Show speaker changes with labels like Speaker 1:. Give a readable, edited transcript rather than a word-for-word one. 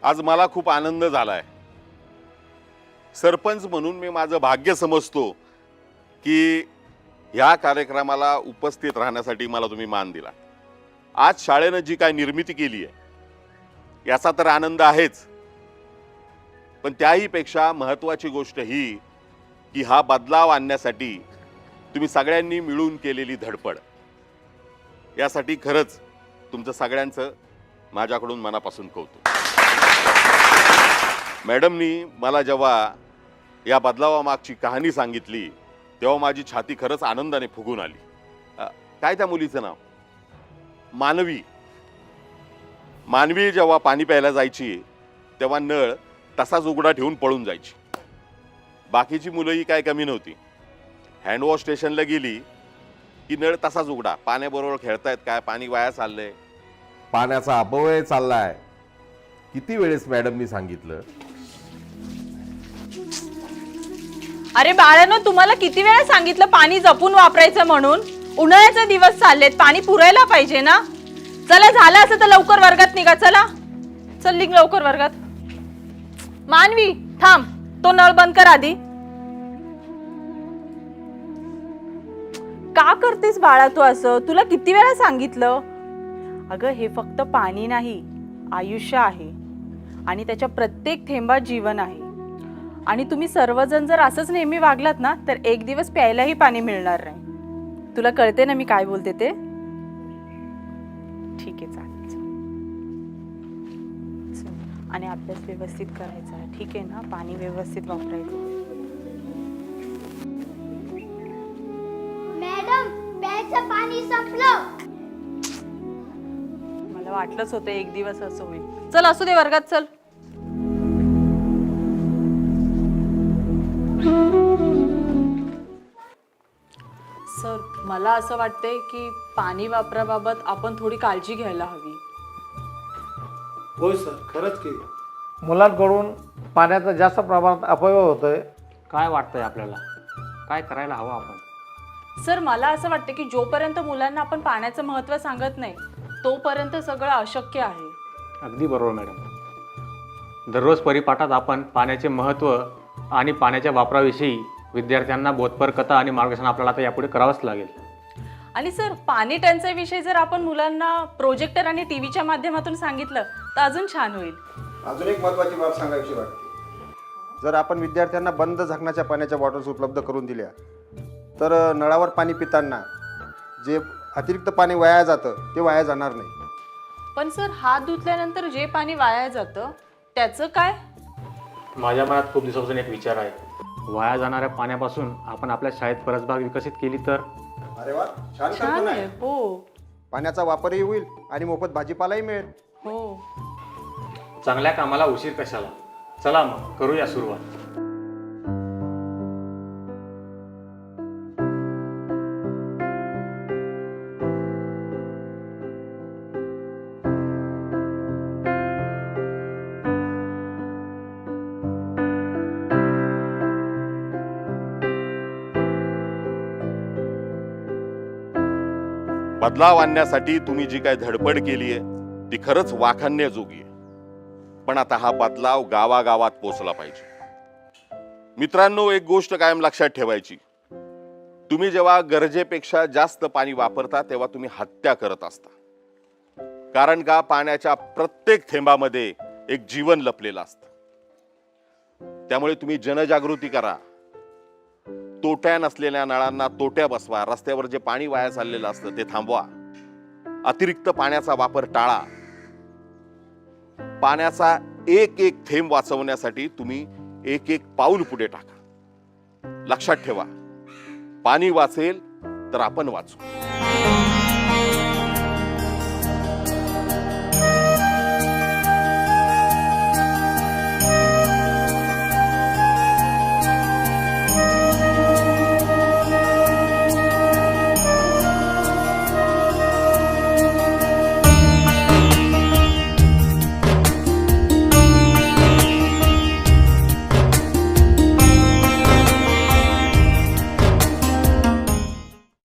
Speaker 1: आज मला खूप आनंद झालाय। सरपंच म्हणून मी माझं भाग्य समजतो की या कार्यक्रमाला उपस्थित राहण्यासाठी मला तुम्ही मान दिला। आज शाळेने जी काय निर्मिती केली आहे याचा तर आनंद आहेच, पण त्याही पेक्षा महत्त्वाची गोष्ट ही की हा बदलाव आणण्यासाठी तुम्ही सगळ्यांनी मिळून केलेली धडपड, यासाठी खरंच तुमचं सगळ्यांचं माझ्याकडून मनापासून कौतुक। मॅडमनी मला जेव्हा या बदलावामागची कहाणी सांगितली तेव्हा माझी छाती खरंच आनंदाने फुगून आली। काय त्या मुलीचं नाव? मानवी। मानवी जेव्हा पाणी प्यायला जायची तेव्हा नळ तसाच उघडा ठेवून पळून जायची। बाकीची मुलंही काय कमी नव्हती। हँडवॉश स्टेशनला गेली की नळ तसाच उघडा, पाण्याबरोबर खेळतायत काय, पाणी वाया चाललंय।
Speaker 2: पाण्याचा अपव्यय चाललाय। किती वेळेस मॅडमनी सांगितलं।
Speaker 3: अरे बाळांनो, तुम्हाला किती वेळा सांगितलं पाणी जपून वापरायचं म्हणून। उन्हाळ्याचे दिवस चाललेत, पाणी पुरायला पाहिजे ना। चला, झालं असं तर लवकर वर्गात निघा। चला चल, निघ लवकर वर्गात। मानवी थांब, तो नळ बंद कर आधी। का करतेस बाळा तू असं? तुला किती वेळा सांगितलं। अगं, हे फक्त पाणी नाही, आयुष्य आहे आणि त्याच्या प्रत्येक थेंबात जीवन आहे। आणि तुम्ही सर्वजण जर असंच नेहमी वागलात ना तर एक दिवस प्यायलाही पाणी मिळणार नाही। तुला कळते ना मी काय बोलते ते? ठीक आहे, चालेल चल। आणि अभ्यास व्यवस्थित करायचा, ठीक आहे ना? पाणी व्यवस्थित वापरायचं।
Speaker 4: मॅडम, प्यायचं पाणी संपलं।
Speaker 3: मला वाटलंच होतं एक दिवस असं होईल। चल, असू दे, वर्गात चल। सर, मला असं वाटतंय की पाणी वापराबाबत आपण थोडी काळजी घ्यायला हवी।
Speaker 5: होय सर, खरंच की मुलांकडून पाण्याचा जास्त प्रमाणात अपव्यय होतोय।
Speaker 6: काय वाटतंय आपल्याला? काय करायला हवं आपण?
Speaker 3: सर, मला असं वाटतं की जोपर्यंत मुलांना आपण पाण्याचं महत्त्व सांगत नाही तोपर्यंत सगळं अशक्य आहे।
Speaker 6: अगदी बरोबर मॅडम। दररोज परिपाठात आपण पाण्याचे महत्त्व आणि पाण्याच्या वापराविषयी विद्यार्थ्यांना बोधपर कथा आणि मार्गदर्शन आपल्याला आता यापुढे करावंच लागेल।
Speaker 3: आणि सर, पाणी टंचाईविषयी जर आपण मुलांना प्रोजेक्टर आणि टीव्हीच्या माध्यमातून सांगितलं तर अजून छान होईल।
Speaker 7: अजून एक महत्त्वाची बाब सांगायची वाटते। जर आपण विद्यार्थ्यांना बंद झाकणाच्या पाण्याच्या बॉटल्स उपलब्ध करून दिल्या तर नळावर पाणी पिताना जे अतिरिक्त पाणी वाया जातं ते वाया जाणार नाही।
Speaker 3: पण सर, हात धुतल्यानंतर जे पाणी वाया जातं त्याचं काय?
Speaker 6: माझ्या मनात खूप दिवसापासून एक विचार आहे। वाया जाणाऱ्या पाण्यापासून आपण आपल्या शाळेत परसबाग विकसित केली तर?
Speaker 7: अरे वा, छान
Speaker 3: छान
Speaker 7: कल्पना
Speaker 3: आहे।
Speaker 7: आहे।
Speaker 3: हो
Speaker 7: पाण्याचा वापरही होईल आणि मोफत भाजीपालाही मिळेल।
Speaker 3: हो।
Speaker 6: चांगल्या कामाला उशीर कशाला? चला मग करूया सुरुवात।
Speaker 1: बदलाव आणण्यासाठी तुम्ही जी काय धडपड केली आहे ती खरंच वाखाणण्याजोगी आहे, पण आता हा बदलाव गावागावात पोहोचला पाहिजे। मित्रांनो, एक गोष्ट कायम लक्षात ठेवायची, तुम्ही जेव्हा गरजेपेक्षा जास्त पाणी वापरता तेव्हा तुम्ही हत्या करत असता। कारण का, पाण्याच्या प्रत्येक थेंबामध्ये एक जीवन लपलेलं असतं। त्यामुळे तुम्ही जनजागृती करा, तोट्या नसलेल्या नळांना तोट्या बसवा, रस्त्यावर जे पाणी वाया चाललेलं असतं ते थांबवा, अतिरिक्त पाण्याचा वापर टाळा। पाण्याचा एक एक थेंब वाचवण्यासाठी तुम्ही एक एक पाऊल पुढे टाका। लक्षात ठेवा, पाणी वाचेल तर आपण वाचू।